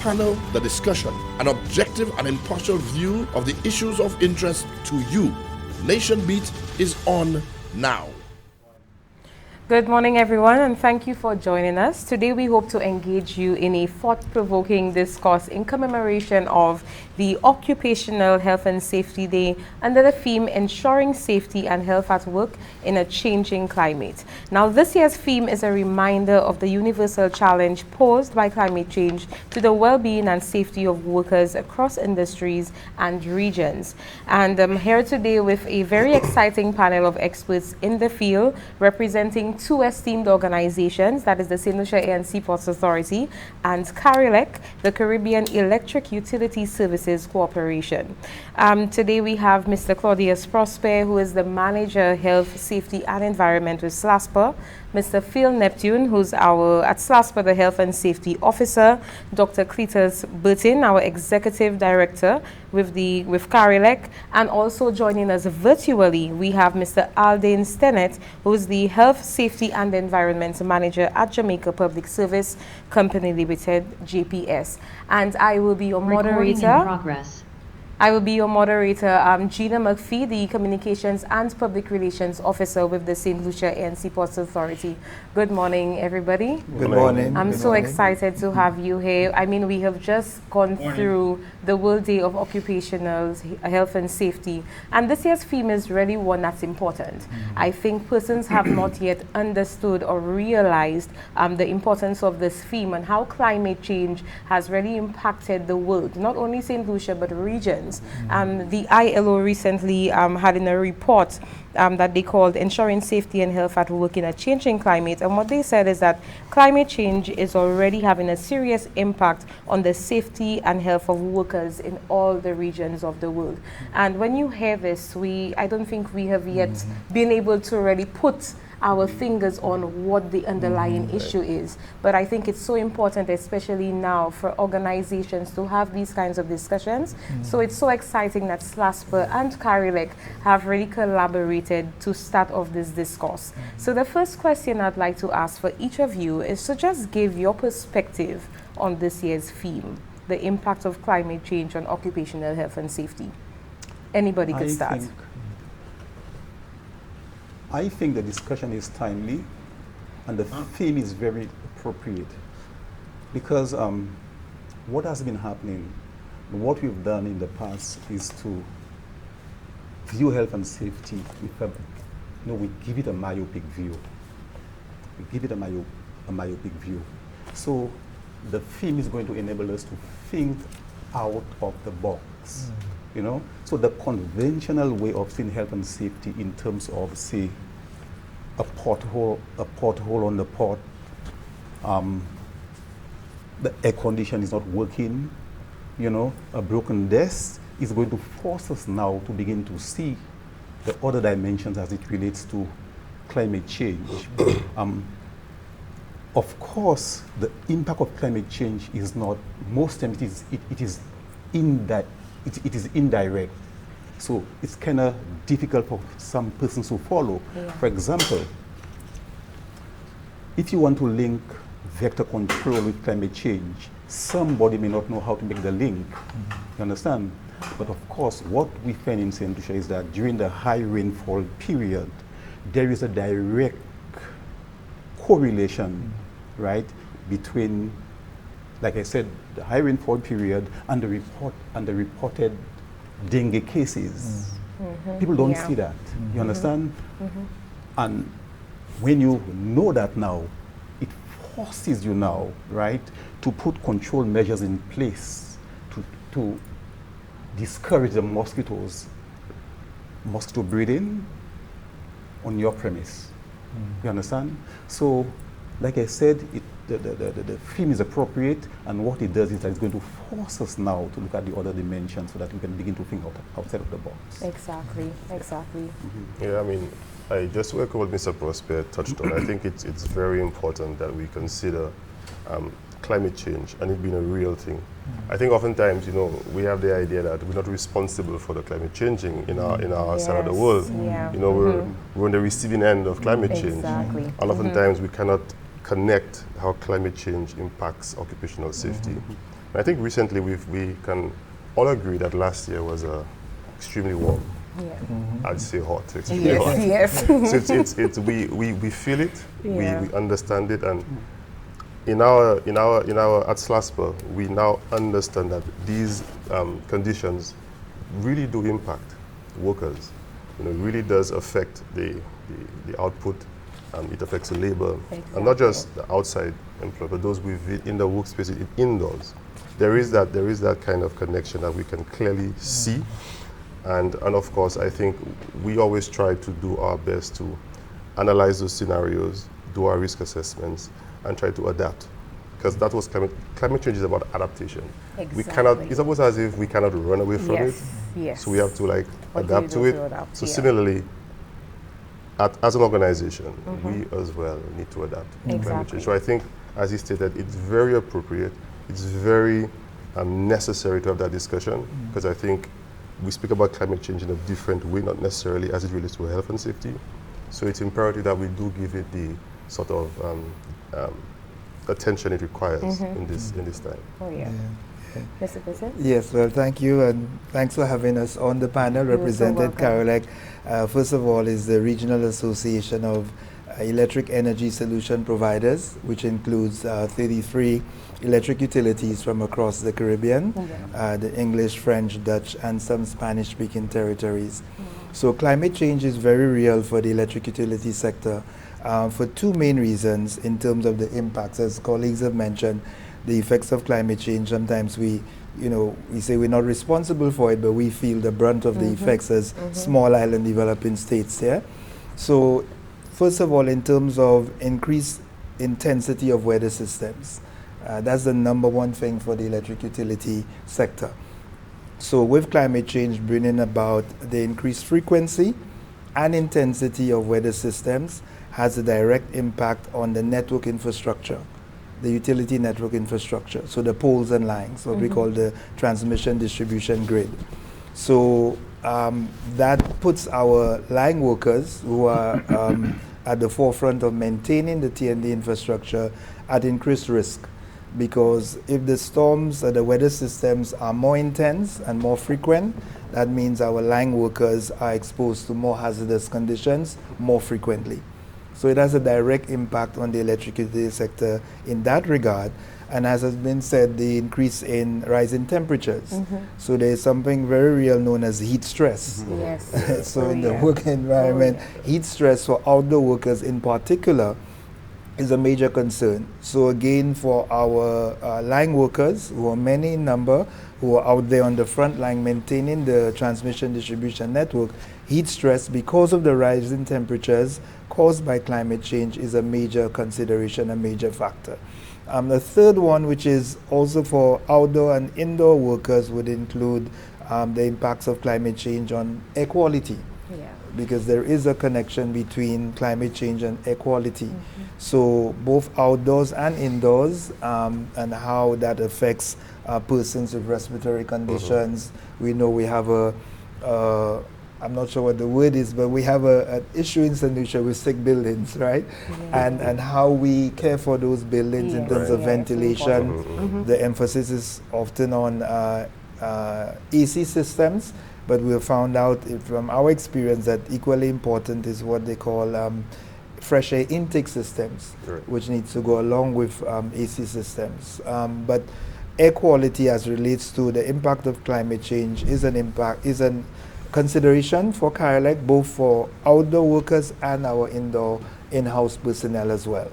channel the discussion, an objective and impartial view of the issues of interest to you. Nation Beat is on now. Good morning, everyone, and thank you for joining us. Today, we hope to engage you in a thought-provoking discourse in commemoration of the Occupational Health and Safety Day under the theme Ensuring Safety and Health at Work in a Changing Climate. Now, this year's theme is a reminder of the universal challenge posed by climate change to the well-being and safety of workers across industries and regions. And I'm here today with a very exciting panel of experts in the field representing two esteemed organizations, that is the St. Lucia Air and Seaports Authority and CARILEC, the Caribbean Electric Utility Services Corporation. Today we have Mr. Claudius Prosper, who is the Manager, Health, Safety and Environment with SLASPA, Mr. Phil Neptune, who's at SLASPA, the Health and Safety Officer, Dr. Cletus Burton, our Executive Director with CARILEC, and also joining us virtually, we have Mr. Aldane Stennett, who's the Health, Safety and Environment Manager at Jamaica Public Service Company Limited, JPS. And I will be your moderator. Recording in progress. I will be your moderator, Gina McPhee, the Communications and Public Relations Officer with the St. Lucia Air and Seaports Authority. Good morning, everybody. Good morning. I'm so excited to have you here. I mean, we have just gone through the World Day of Occupational Health and Safety, and this year's theme is really one that's important. I think persons have not yet understood or realized the importance of this theme and how climate change has really impacted the world, not only St. Lucia, but regions. The ILO recently had in a report that they called Ensuring Safety and Health at Work in a Changing Climate. And what they said is that climate change is already having a serious impact on the safety and health of workers in all the regions of the world. And when you hear this, I don't think we have yet been able to really put our fingers on what the underlying issue is. But I think it's so important, especially now, for organizations to have these kinds of discussions. So it's so exciting that SLASPA and CARILEC have really collaborated to start off this discourse. So the first question I'd like to ask for each of you is to just give your perspective on this year's theme, the impact of climate change on occupational health and safety. Anybody could start. I think the discussion is timely and the theme is very appropriate because what has been happening, what we've done in the past is to view health and safety with we give it a myopic view. We give it a myopic view. So the theme is going to enable us to think out of the box. So the conventional way of seeing health and safety in terms of, say, a pothole on the port, the air condition is not working, a broken desk is going to force us now to begin to see the other dimensions as it relates to climate change. Of course, the impact of climate change is not, most times it is indirect. So it's kind of difficult for some persons to follow. For example, if you want to link vector control with climate change, somebody may not know how to make the link. You understand? But of course, what we find in St. Lucia is that during the high rainfall period, there is a direct correlation, right, between, like I said, the high rainfall period and the reported dengue cases. People don't see that. You understand? And when you know that now, it forces you now, right, to put control measures in place to discourage the mosquito breeding on your premise. You understand? So, like I said, the theme is appropriate, and what it does is that it's going to force us now to look at the other dimensions so that we can begin to think outside of the box. Exactly. Yeah, I mean, I just echo what Mr. Prosper touched on. I think it's very important that we consider climate change and it being a real thing. I think oftentimes, we have the idea that we're not responsible for the climate changing in our side of the world. We're on the receiving end of climate change. And oftentimes we cannot connect how climate change impacts occupational safety. I think recently we can all agree that last year was extremely warm. Yeah. I'd say hot, extremely hot. Yes. So it's we feel it, Yeah. we understand it, and in our at SLASPA, we now understand that these conditions really do impact workers. You know, it really does affect the output. It affects the labor, and not just the outside employee, but those in the workspace, indoors. There is that kind of connection that we can clearly see, and of course, I think we always try to do our best to analyze those scenarios, do our risk assessments, and try to adapt. Because that was climate change is about adaptation. Exactly. We cannot. It's almost as if we cannot run away from it. Yes. So we have to What do adapt you to do it. adapt? So Yeah. similarly, as an organization, we as well need to adapt to climate Exactly. change. So I think, as he stated, it's very appropriate. It's very necessary to have that discussion, because I think we speak about climate change in a different way, not necessarily as it relates to health and safety. So it's imperative that we do give it the sort of attention it requires in this time. Oh yeah. Mr. Bissett? Yes, well, thank you, and thanks for having us on the panel. You're so Represented welcome. Carolec, first of all, is the Regional Association of Electric Energy Solution Providers, which includes 33 electric utilities from across the Caribbean, the English, French, Dutch, and some Spanish-speaking territories. So climate change is very real for the electric utility sector for two main reasons in terms of the impacts. As colleagues have mentioned, the effects of climate change, sometimes we say we're not responsible for it, but we feel the brunt of the effects as small island developing states here. So first of all, in terms of increased intensity of weather systems, that's the number one thing for the electric utility sector. So with climate change bringing about the increased frequency and intensity of weather systems has a direct impact on the network infrastructure, the utility network infrastructure, so the poles and lines, what we call the transmission distribution grid. So that puts our line workers who are at the forefront of maintaining the T&D infrastructure at increased risk, because if the storms or the weather systems are more intense and more frequent, that means our line workers are exposed to more hazardous conditions more frequently. So it has a direct impact on the electricity sector in that regard. And as has been said, the increase in rising temperatures. So there's something very real known as heat stress. Yes. So in the work environment, heat stress for outdoor workers in particular is a major concern. So again, for our line workers, who are many in number, who are out there on the front line maintaining the transmission distribution network, heat stress because of the rising temperatures caused by climate change is a major consideration, a major factor. The third one, which is also for outdoor and indoor workers, would include the impacts of climate change on air quality. Because there is a connection between climate change and air quality. So both outdoors and indoors, and how that affects persons with respiratory conditions. We know we have I'm not sure what the word is, but we have an issue in St. Lucia with sick buildings, right? And how we care for those buildings in terms of ventilation. The emphasis is often on AC systems, but we have found out from our experience that equally important is what they call fresh air intake systems, which needs to go along with AC systems. But air quality as relates to the impact of climate change is an consideration for Carolec, both for outdoor workers and our indoor in-house personnel as well.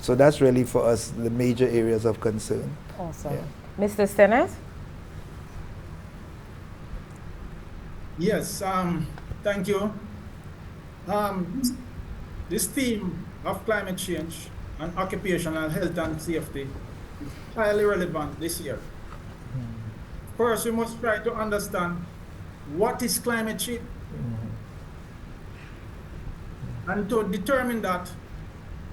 So that's really for us the major areas of concern. Awesome. Mr. Stennis? Yes, thank you. This theme of climate change and occupational health and safety is highly relevant this year. First, we must try to understand what is climate change. And to determine that,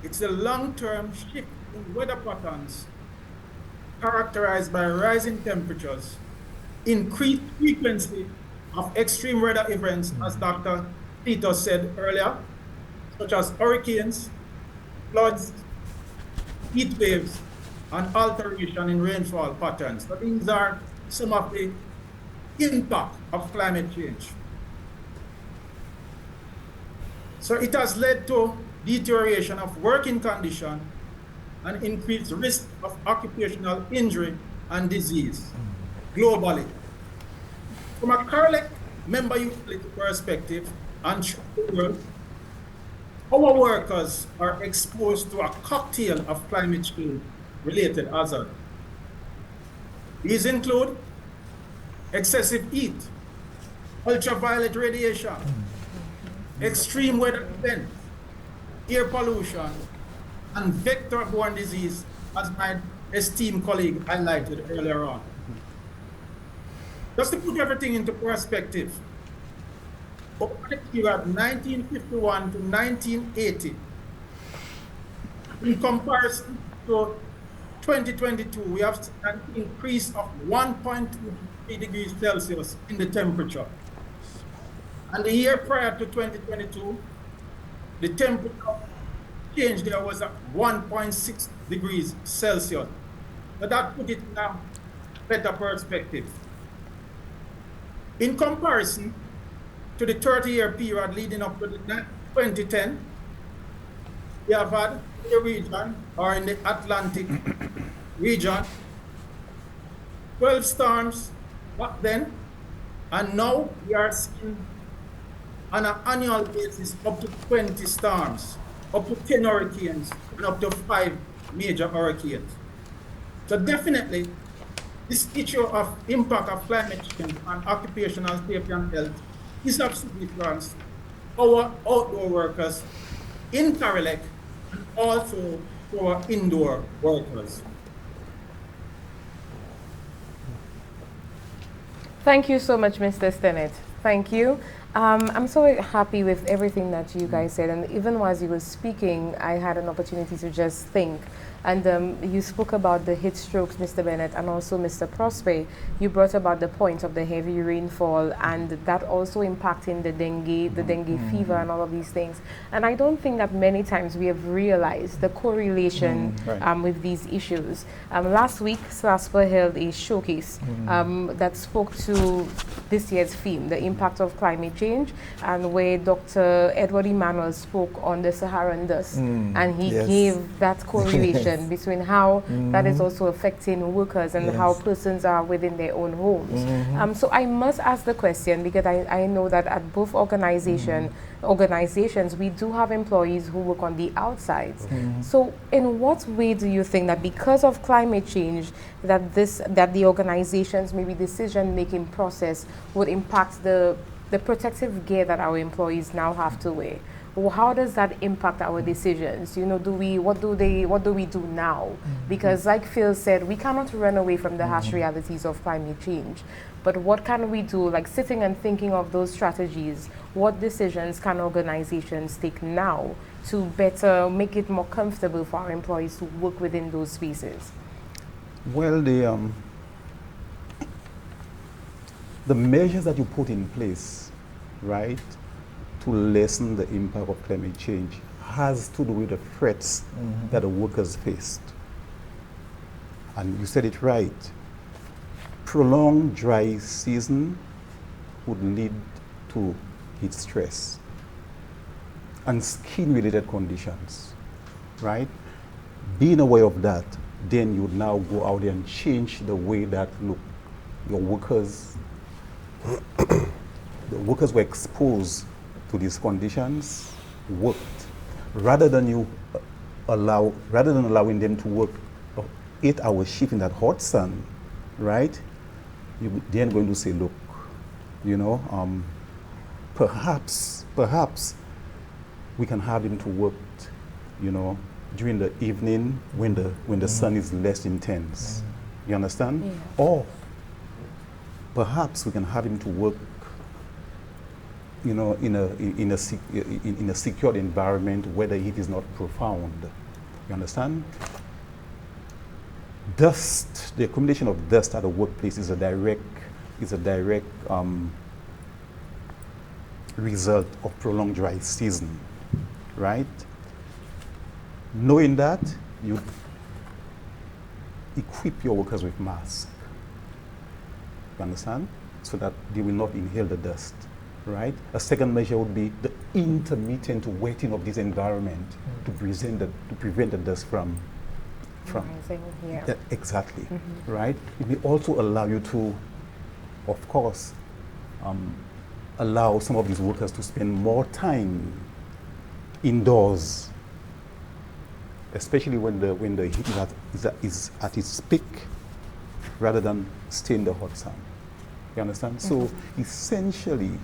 it's a long-term shift in weather patterns characterized by rising temperatures, increased frequency of extreme weather events, as Dr. Peter said earlier, such as hurricanes, floods, heat waves, and alteration in rainfall patterns. So these are some of the impact of climate change. So it has led to deterioration of working condition and increased risk of occupational injury and disease globally. From a Carlec member utility perspective and throughout the world, our workers are exposed to a cocktail of climate change related hazards. These include excessive heat, ultraviolet radiation, extreme weather events, air pollution, and vector-borne disease, as my esteemed colleague highlighted earlier on. Just to put everything into perspective, over the period 1951 to 1980, in comparison to 2022, we have an increase of 1.2 degrees Celsius in the temperature. And the year prior to 2022, the temperature change there was at 1.6 degrees Celsius. So that put it in a better perspective. In comparison to the 30-year period leading up to 2010, we have had in the region, or in the Atlantic region, 12 storms back then, and now we are seeing on an annual basis up to 20 storms, up to 10 hurricanes, and up to 5 major hurricanes. So definitely, this issue of impact of climate change on occupational safety and health is of significance for our outdoor workers in Carolec and also for our indoor workers. Thank you so much, Mr. Stennett. Thank you. I'm so happy with everything that you guys said, and even as you were speaking, I had an opportunity to just think. And you spoke about the heat strokes, Mr. Bennett, and also Mr. Prosper. You brought about the point of the heavy rainfall and that also impacting the dengue fever and all of these things. And I don't think that many times we have realized the correlation with these issues. Last week, SLASPA held a showcase that spoke to this year's theme, the impact of climate change, and where Dr. Edward Emmanuel spoke on the Saharan dust. And he gave that correlation between how that is also affecting workers and how persons are within their own homes. So I must ask the question, because I know that at both organizations, we do have employees who work on the outsides. So in what way do you think that because of climate change, that the organization's maybe decision-making process would impact the protective gear that our employees now have to wear? Well, how does that impact our decisions? You know, what do we do now? Because like Phil said, we cannot run away from the harsh realities of climate change. But what can we do, like sitting and thinking of those strategies? What decisions can organizations take now to better make it more comfortable for our employees to work within those spaces? Well, the measures that you put in place, right, to lessen the impact of climate change has to do with the threats that the workers faced. And you said it right. Prolonged dry season would lead to heat stress and skin-related conditions, right? Being aware of that, then you would now go out there and change the way that your workers, the workers were exposed to these conditions worked, rather than allowing them to work 8-hour shift in that hot sun, right? You're then going to say, look, you know, perhaps we can have them to work, you know, during the evening when the sun is less intense. You understand? Yeah. Or perhaps we can have him to work, you know, in a secured environment where the heat is not profound. You understand? Dust, the accumulation of dust at the workplace is a direct result of prolonged dry season, right? Knowing that, equip your workers with masks. You understand? So that they will not inhale the dust, right? A second measure would be the intermittent wetting of this environment to prevent the dust from Rising, yeah. Exactly, right? It will also allow you to, of course, allow some of these workers to spend more time indoors, especially when the heat is at its peak, rather than stay in the hot sun. You understand? So essentially,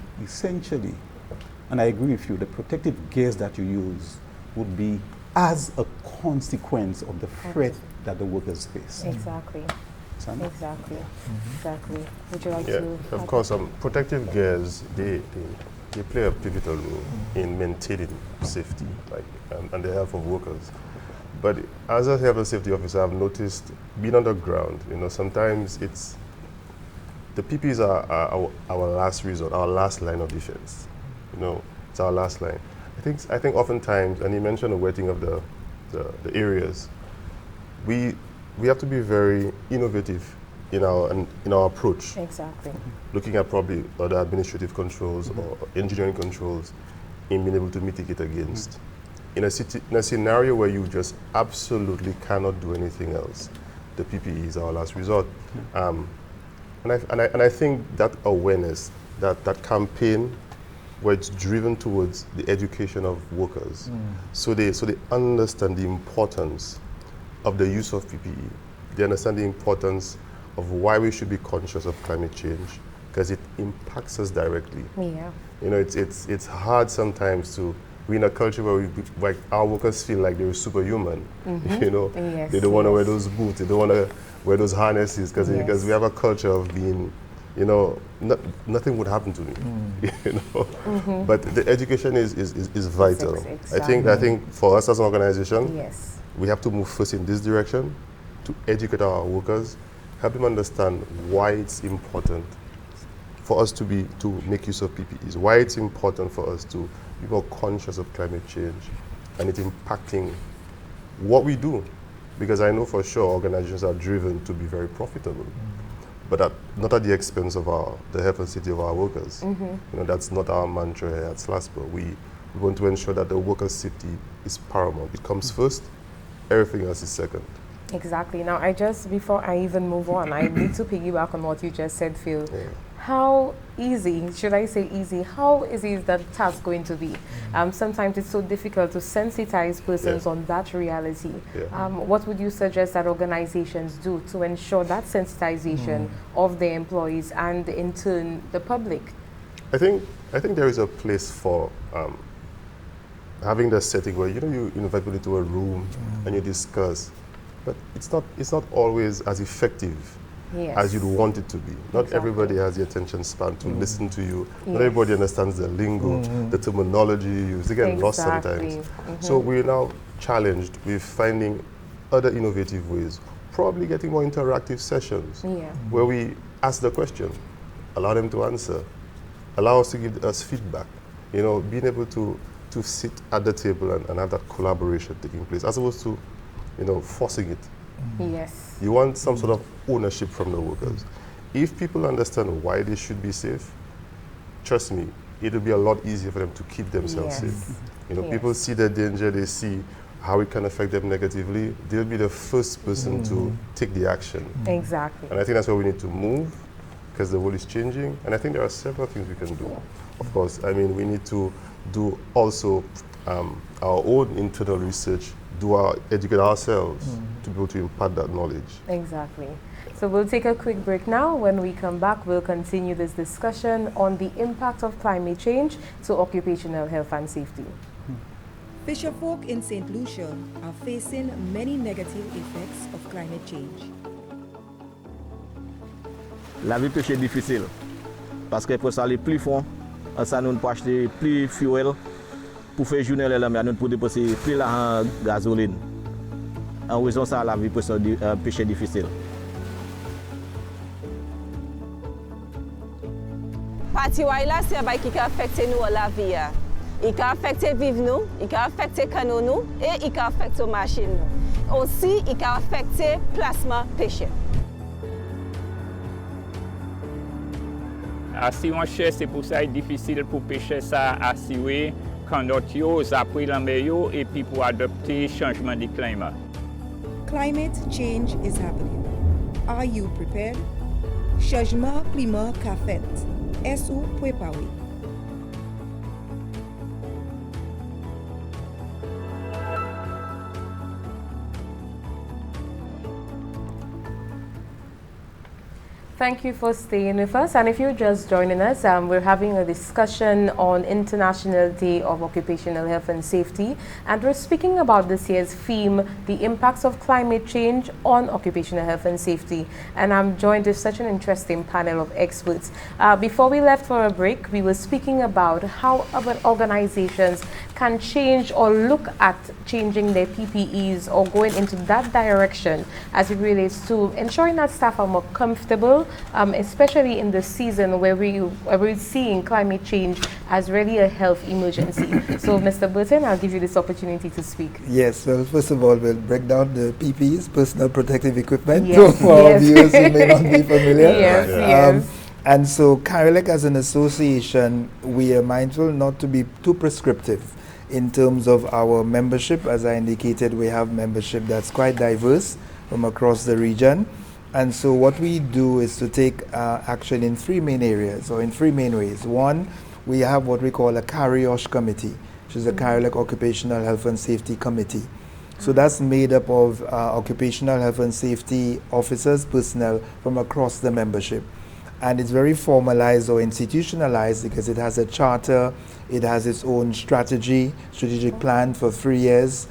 and I agree with you, the protective gears that you use would be as a consequence of the threat that the workers face. Exactly. Sam? Exactly. Exactly. Would you like Yeah, to? of course. Protective gears they play a pivotal role in maintaining safety, and the health of workers. But as a health and safety officer, I've noticed being on the ground. Sometimes it's the PPEs are our last resort, our last line of defense. It's our last line. I think oftentimes, and you mentioned the wetting of the areas, we have to be very innovative in our approach. Exactly. Looking at probably other administrative controls or engineering controls in being able to mitigate against. In a scenario where you just absolutely cannot do anything else, the PPE is our last resort. And I think that awareness, that campaign, where it's driven towards the education of workers, so they understand the importance of the use of PPE. They understand the importance of why we should be conscious of climate change, because it impacts us directly. Yeah. It's hard sometimes to. We're in a culture where our workers feel like they're superhuman. Yes, they don't want to wear those boots. They don't want to wear those harnesses because we have a culture of being, nothing would happen to me. But the education is vital. Exactly. I think for us as an organization, Yes. we have to move first in this direction to educate our workers, help them understand why it's important for us to make use of PPEs, why it's important for us to be more conscious of climate change and it impacting what we do. Because I know for sure organizations are driven to be very profitable, but not at the expense of the health and safety of our workers. That's not our mantra here at SLASPO. We want to ensure that the workers' safety is paramount. It comes first, everything else is second. Exactly. Now, before I even move on, I need to piggyback on what you just said, Phil. Yeah. How easy, should I say easy, how easy is that task going to be? Sometimes it's so difficult to sensitize persons on that reality. Yeah. What would you suggest that organizations do to ensure that sensitization of their employees and in turn the public? I think there is a place for having the setting where you invite people into a room and you discuss, but it's not always as effective as you'd want it to be. Not everybody has the attention span to listen to you. Not everybody understands the lingo, the terminology you use. They get lost sometimes. So we're now challenged with finding other innovative ways, probably getting more interactive sessions where we ask the question, allow them to answer, allow us to give us feedback, being able to sit at the table and have that collaboration taking place, as opposed to, forcing it. Yes. You want some sort of ownership from the workers. If people understand why they should be safe, trust me, it'll be a lot easier for them to keep themselves safe. People see the danger, they see how it can affect them negatively, they'll be the first person to take the action. Exactly. And I think that's where we need to move, because the world is changing. And I think there are several things we can do. Of course, we need to do also our own internal research, educate ourselves to be able to impart that knowledge. Exactly. So we'll take a quick break now. When we come back, we'll continue this discussion on the impact of climate change to occupational health and safety. Fisherfolk in St. Lucia are facing many negative effects of climate change. La vie pêche est difficile parce que pour ça aller plus fond, ça nous pour acheter plus fuel pour faire journée la mer, nous pour dépenser plus la gasoline. En raison ça la vie pêche difficile. Parti là c'est un qui affecte nous la vie. Il peut affecter vivre nous, il peut affecter canaux nous et il peut affecter machine nous. aussi il peut affecter plasma pêcheur. Assurance chère, c'est pour ça qu'il est difficile pour pêcher ça assurer quand d'autres après la meilleure et puis pour adopter le changement du climat. Climate change is happening. Are you prepared? Changement climat qu'a fait. Est-ce préparé? Thank you for staying with us. And if you're just joining us, we're having a discussion on International Day of Occupational Health and Safety. And we're speaking about this year's theme, the impacts of climate change on occupational health and safety. And I'm joined with such an interesting panel of experts. Before we left for a break, we were speaking about how other organizations can change or look at changing their PPEs or going into that direction as it relates to ensuring that staff are more comfortable, especially in the season where we're seeing climate change as really a health emergency. So, Mr. Burton, I'll give you this opportunity to speak. Yes, well, first of all, we'll break down the PPEs, personal protective equipment, yes, for our viewers who may not be familiar. Yes. And so, CARILEC as an association, we are mindful not to be too prescriptive in terms of our membership. As I indicated, we have membership that's quite diverse from across the region. And so what we do is to take action in three main areas, or in three main ways. One, we have what we call a CARIOSH committee, which is a CARILEC Occupational Health and Safety Committee. So that's made up of occupational health and safety officers, personnel from across the membership. And it's very formalized or institutionalized because it has a charter, it has its own strategic plan for 3 years.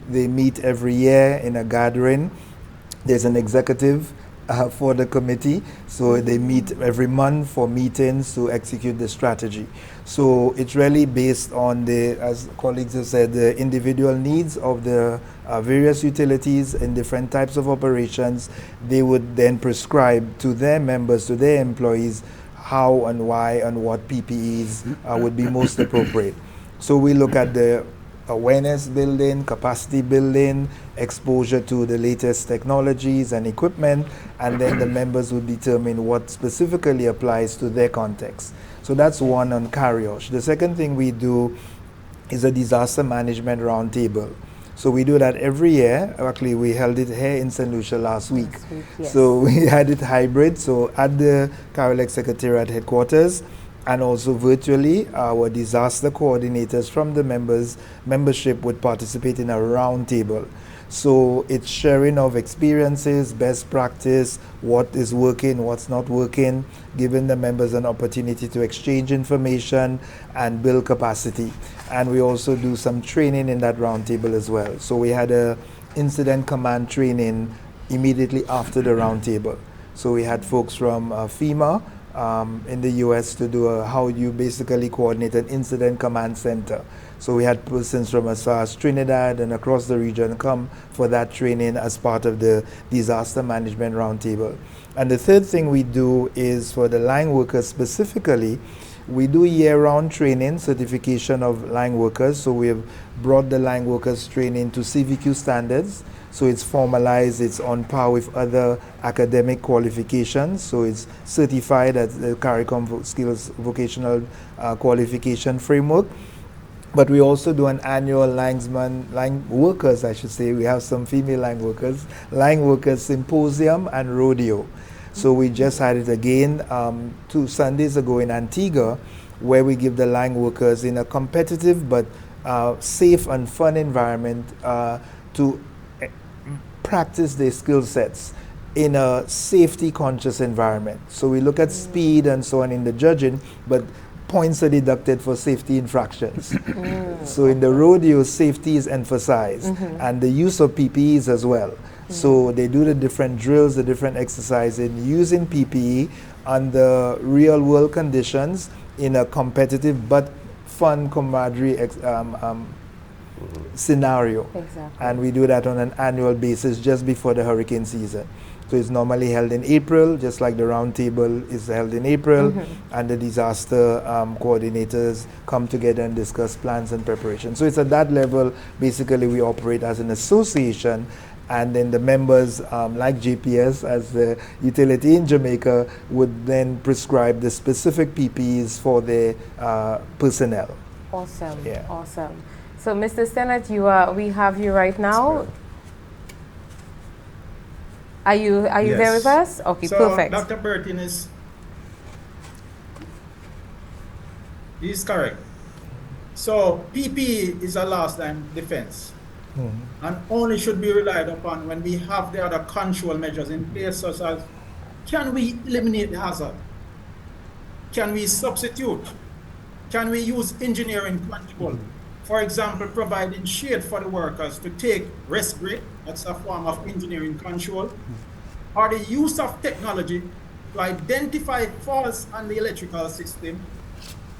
They meet every year in a gathering. There's an executive for the committee, so they meet every month for meetings to execute the strategy. So it's really based on the, as colleagues have said, the individual needs of the various utilities in different types of operations. They would then prescribe to their members, to their employees, how and why and what PPEs would be most appropriate. So we look at the awareness building, capacity building, exposure to the latest technologies and equipment, and then the members would determine what specifically applies to their context. So that's one on CARIOSH. The second thing we do is a disaster management roundtable. So we do that every year. Actually, we held it here in St. Lucia last week. Yes. So we had it hybrid, so at the CARILEC Secretariat headquarters, and also virtually, our disaster coordinators from the membership would participate in a round table. So it's sharing of experiences, best practice, what is working, what's not working, giving the members an opportunity to exchange information and build capacity. And we also do some training in that round table as well. So we had a incident command training immediately after the round table. So we had folks from FEMA, in the US to do how you basically coordinate an incident command center. So we had persons from as far as Trinidad and across the region come for that training as part of the disaster management roundtable. And the third thing we do is for the line workers specifically, we do year-round training, certification of line workers. So we have brought the line workers training to CVQ standards. So it's formalized, it's on par with other academic qualifications. So it's certified at the CARICOM Skills Vocational Qualification Framework. But we also do an annual line workers, I should say. We have some female line workers symposium and rodeo. So we just had it again 2 Sundays ago in Antigua, where we give the line workers in a competitive but safe and fun environment to practice their skill sets in a safety conscious environment. So we look at speed and so on in the judging, but points are deducted for safety infractions. So in the rodeo, safety is emphasized, and the use of PPEs as well. So they do the different drills, the different exercises in using PPE under real world conditions in a competitive but fun camaraderie scenario. Exactly. And we do that on an annual basis just before the hurricane season. So it's normally held in April, just like the roundtable is held in April, and the disaster coordinators come together and discuss plans and preparation. So it's at that level, basically we operate as an association, and then the members, like JPS as the utility in Jamaica, would then prescribe the specific PPEs for their personnel. Awesome, Yeah. awesome. So Mr. Sennett, we have you right now. Are you Yes. there with us? Okay, So perfect. Dr. Burton he's correct. So PPE is a last line defense and only should be relied upon when we have the other control measures in place, such as, can we eliminate the hazard? Can we substitute? Can we use engineering control? For example, providing shade for the workers to take rest break, that's a form of engineering control, or the use of technology to identify faults on the electrical system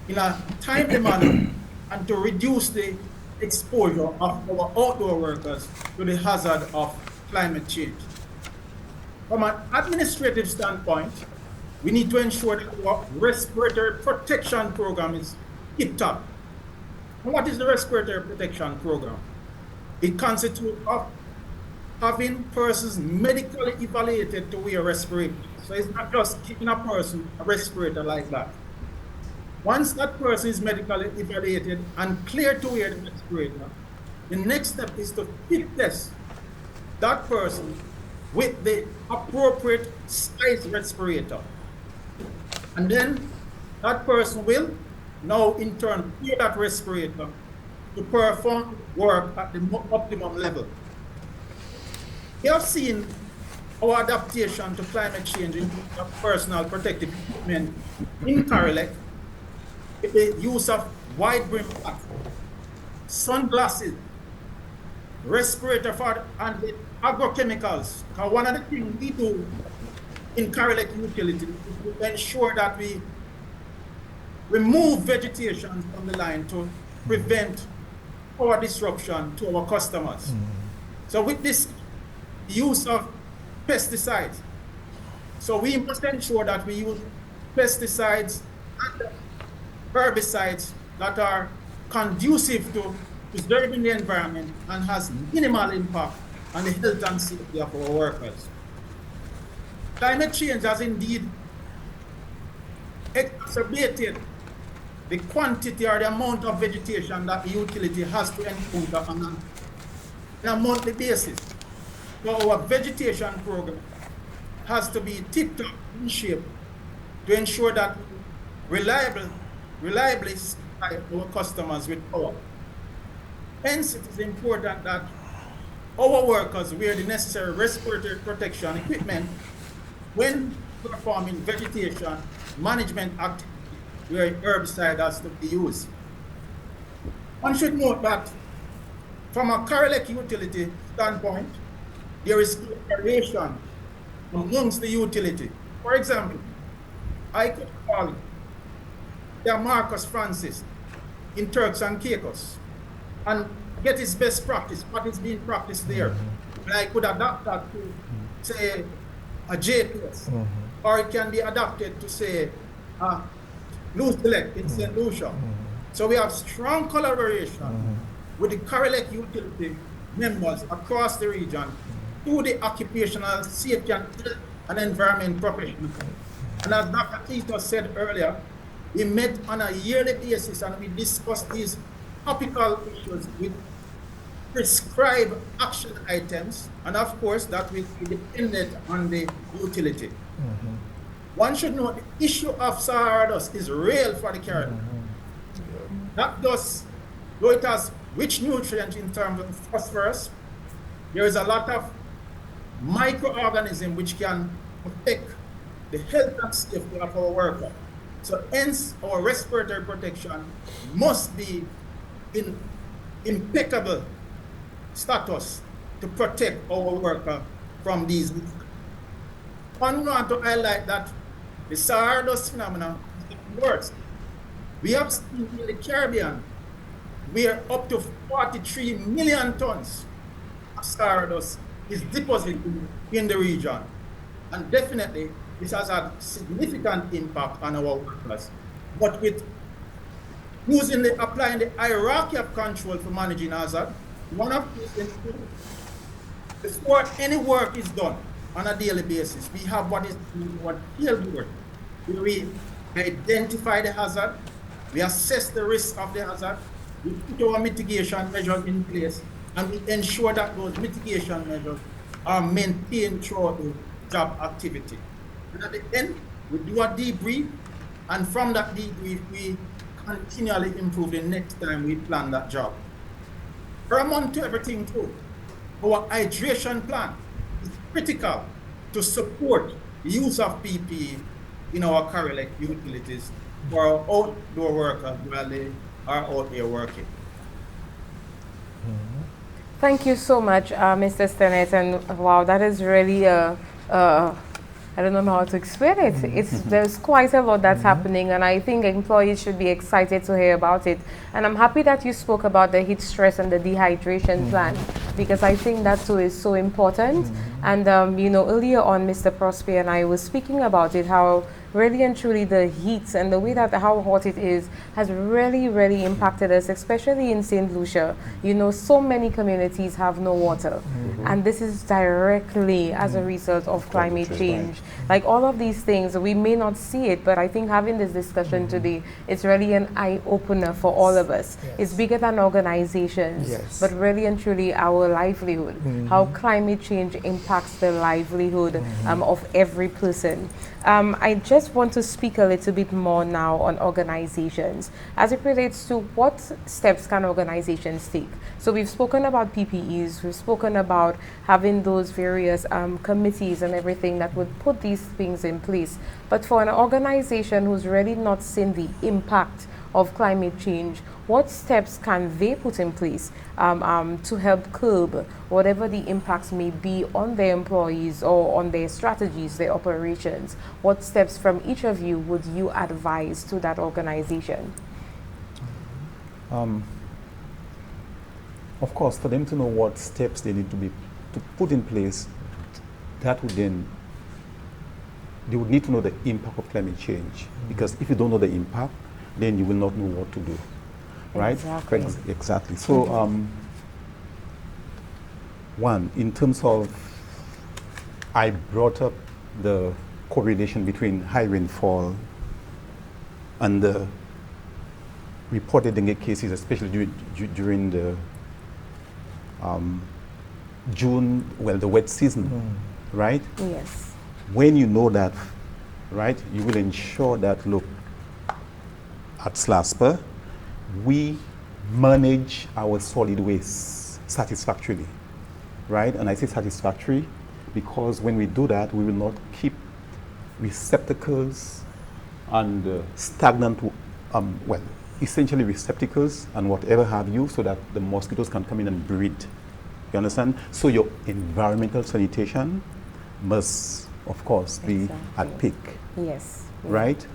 in a timely manner and to reduce the exposure of our outdoor workers to the hazard of climate change. From an administrative standpoint, we need to ensure that our respiratory protection program is tip-top. What is the respiratory protection program? It consists of having persons medically evaluated to wear respirators. So it's not just giving a person a respirator like that. Once that person is medically evaluated and cleared to wear the respirator, the next step is to fit test that person with the appropriate size respirator. And then that person will now in turn wear that respirator to perform work at the optimum level. We have seen our adaptation to climate change in personal protective equipment in Carolec, with the use of wide brim hats, sunglasses, respirator for and the agrochemicals. Because one of the things we do in Carolec utility is to ensure that we remove vegetation from the line to prevent power disruption to our customers. So with this use of pesticides, so we must ensure that we use pesticides and herbicides that are conducive to preserving the environment and has minimal impact on the health and safety of our workers. Climate change has indeed exacerbated the quantity or the amount of vegetation that the utility has to encounter on a monthly basis. So our vegetation program has to be tip-top in shape to ensure that reliably supply our customers with power. Hence, it is important that our workers wear the necessary respiratory protection equipment when performing vegetation management activities where herbicide has to be used. One should note that from a Carolec utility standpoint, there is cooperation amongst the utility. For example, I could call Marcus Francis in Turks and Caicos and get his best practice, what is being practiced there. And I could adapt that to, say, a JPS, or it can be adapted to, say, Lucia in St. Lucia. So we have strong collaboration with the Carolec utility members across the region through the occupational safety and environment professionals. And as Dr. Tito said earlier, we met on a yearly basis and we discussed these topical issues with prescribed action items, and of course that will be dependent on the utility. One should know the issue of Sahara dust is real for the Caribbean. That dust, though it has rich nutrients in terms of phosphorus, there is a lot of microorganisms which can affect the health and safety of our workers. So hence our respiratory protection must be in impeccable status to protect our worker from these. One want to highlight that the Sahara dust phenomenon is worse. We have seen in the Caribbean where up to 43 million tons of Sahara dust is deposited in the region. And definitely, this has had significant impact on our workers. But with applying the hierarchy of control for managing hazard, one of these things, before any work is done on a daily basis, we have what is what field work. We identify the hazard, we assess the risk of the hazard, we put our mitigation measures in place, and we ensure that those mitigation measures are maintained throughout the job activity. And at the end, we do a debrief, and from that debrief, we continually improve the next time we plan that job. Paramount to everything too, our hydration plan is critical to support the use of PPE in our current utilities for our outdoor workers while they are out there working. Thank you so much, Mr. Stennett, and wow, that is really I don't know how to explain it. There's quite a lot that's happening, and I think employees should be excited to hear about it. And I'm happy that you spoke about the heat stress and the dehydration plan, because I think that too is so important. And you know, earlier on, Mr. Prosper and I were speaking about it, how really and truly the heat and the way that how hot it is has really impacted us, especially in St. Lucia. You know, so many communities have no water, and this is directly as a result of climate change. Like all of these things, we may not see it, but I think having this discussion today, it's really an eye-opener for all of us. It's bigger than organizations, but really and truly our livelihood, how climate change impacts the livelihood of every person. I just want to speak a little bit more now on organizations as it relates to what steps can organizations take. So we've spoken about PPEs, we've spoken about having those various committees and everything that would put these things in place. But for an organization who's really not seen the impact of climate change, what steps can they put in place to help curb whatever the impacts may be on their employees or on their strategies, their operations? What steps from each of you would you advise to that organization? Of course, for them to know what steps they need to put in place, that would then, they would need to know the impact of climate change. Because if you don't know the impact, then you will not know what to do. Right? Exactly. So, one, in terms of, I brought up the correlation between high rainfall and the reported dengue cases, especially during the June, well, the wet season, right? Yes. When you know that, right, you will ensure that, look, at SLASPA, we manage our solid waste satisfactorily, right? And I say satisfactory because when we do that, we will not keep receptacles and stagnant, well, essentially receptacles and whatever have you, so that the mosquitoes can come in and breed. You understand? So your environmental sanitation must, of course, be at peak. Yes. Right?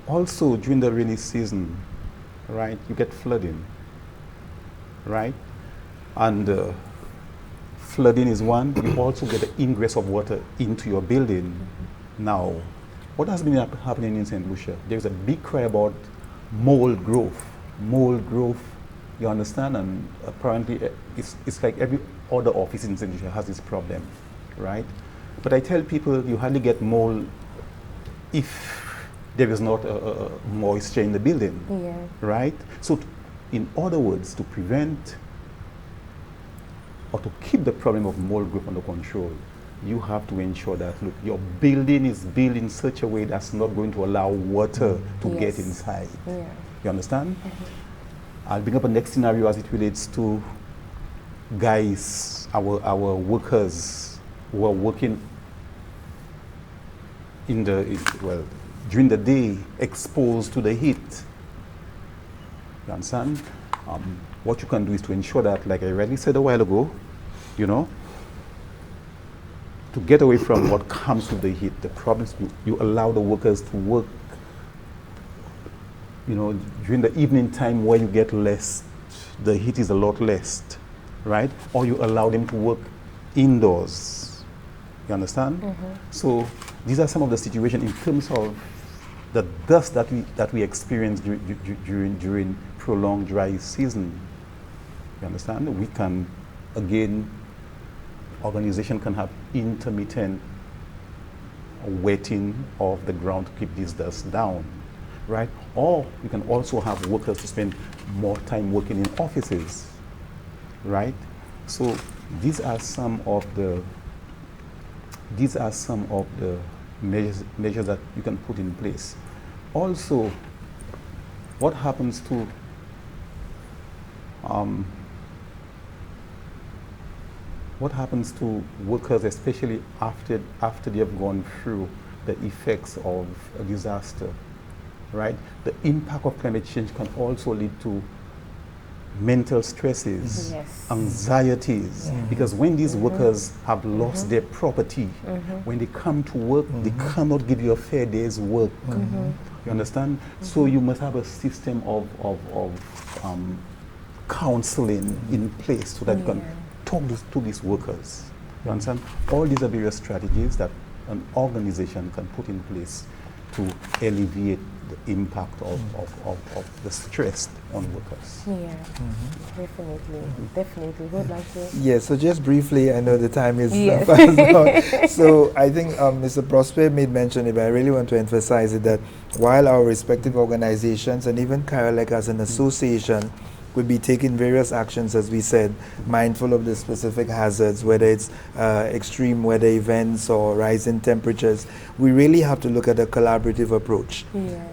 Also, during the rainy season, right, you get flooding, right? And flooding is one. You also get the ingress of water into your building. Now, what has been happening in St. Lucia? There's a big cry about mold growth. Mold growth, you understand? And apparently, it's like every other office in St. Lucia has this problem, right? But I tell people you hardly get mold if there is not a moisture in the building, right? So, in other words, to prevent or to keep the problem of mold growth under control, you have to ensure that, look, your building is built in such a way that's not going to allow water to get inside. You understand? I'll bring up a next scenario as it relates to guys, our workers who are working in the, during the day, exposed to the heat. You understand? What you can do is to ensure that, like I already said a while ago, you know, to get away from what comes with the heat, the problems, you allow the workers to work, you know, during the evening time where you get less, the heat is a lot less, right? Or you allow them to work indoors. You understand? So these are some of the situations in terms of the dust that we experience during prolonged dry season. You understand? We can, again, organization can have intermittent wetting of the ground to keep this dust down, right? Or you can also have workers to spend more time working in offices, right? So these are some of the measures that you can put in place. Also, what happens to workers, especially after they have gone through the effects of a disaster, right? The impact of climate change can also lead to mental stresses, anxieties, because when these workers have lost their property, when they come to work, they cannot give you a fair day's work. You understand? So you must have a system of counseling in place so that you can talk to these workers. You understand? All these are various strategies that an organization can put in place to alleviate the impact of the stress on workers. Yeah, definitely. Who would like to? Yeah, so just briefly, I know the time is fast on. So I think Mr. Prosper made mention it, but I really want to emphasize it that while our respective organizations and even Carolec as an association will be taking various actions, as we said, mindful of the specific hazards, whether it's extreme weather events or rising temperatures, we really have to look at a collaborative approach.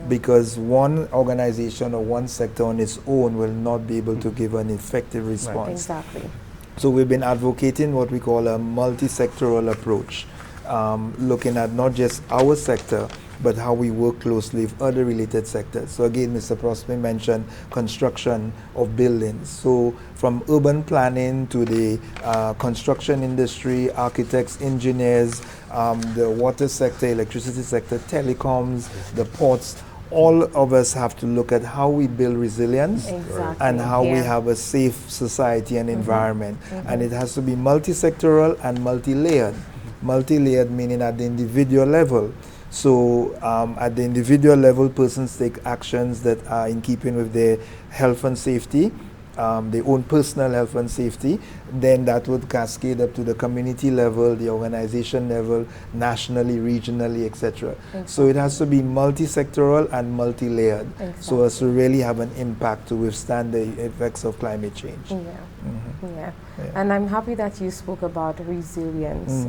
Because one organization or one sector on its own will not be able to give an effective response. Exactly. So we've been advocating what we call a multi-sectoral approach, looking at not just our sector, but how we work closely with other related sectors. So again, Mr. Prosper mentioned construction of buildings. So from urban planning to the construction industry, architects, engineers, the water sector, electricity sector, telecoms, the ports, all of us have to look at how we build resilience and how we have a safe society and environment. And it has to be multi-sectoral and multi-layered. Multi-layered meaning at the individual level. So at the individual level, persons take actions that are in keeping with their health and safety, their own personal health and safety. Then that would cascade up to the community level, the organization level, nationally, regionally, etc. So it has to be multi-sectoral and multi-layered, so as to really have an impact to withstand the effects of climate change. And I'm happy that you spoke about resilience,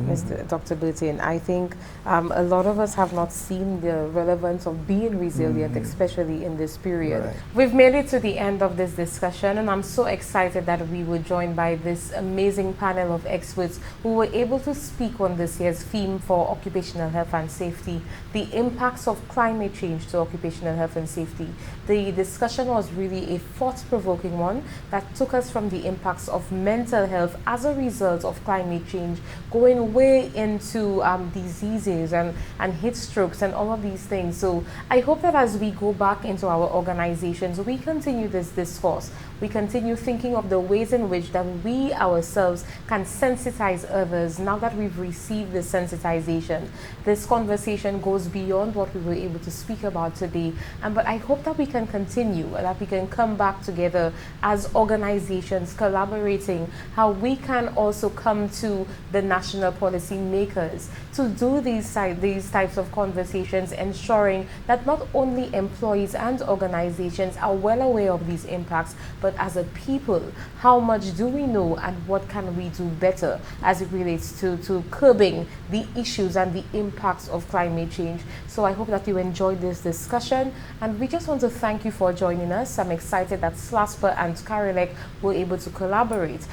Dr. Burton. I think a lot of us have not seen the relevance of being resilient, especially in this period. We've made it to the end of this discussion, and I'm so excited that we were joined by this amazing panel of experts who were able to speak on this year's theme for occupational health and safety, the impacts of climate change to occupational health and safety. The discussion was really a thought-provoking one that took us from the impacts of mental health as a result of climate change, going way into diseases and heat strokes and all of these things. So I hope that as we go back into our organizations, we continue this discourse. We continue thinking of the ways in which that we ourselves can sensitize others now that we've received the sensitization. This conversation goes beyond what we were able to speak about today, but I hope that we can continue, that we can come back together as organizations collaborating, how we can also come to the national policy makers to do these types of conversations, ensuring that not only employees and organizations are well aware of these impacts, but as a people, how much do we know and what can we do better as it relates to curbing the issues and the impacts of climate change. So I hope that you enjoyed this discussion, and we just want to thank you for joining us. I'm excited that SLASPA and Carolec were able to collaborate.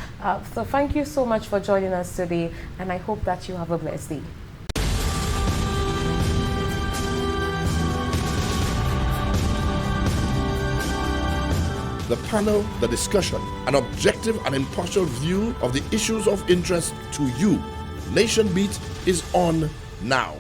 So thank you so much for joining us today, and I hope that you have a blessed day. The panel, the discussion, an objective and impartial view of the issues of interest to you. Nation Beat is on now.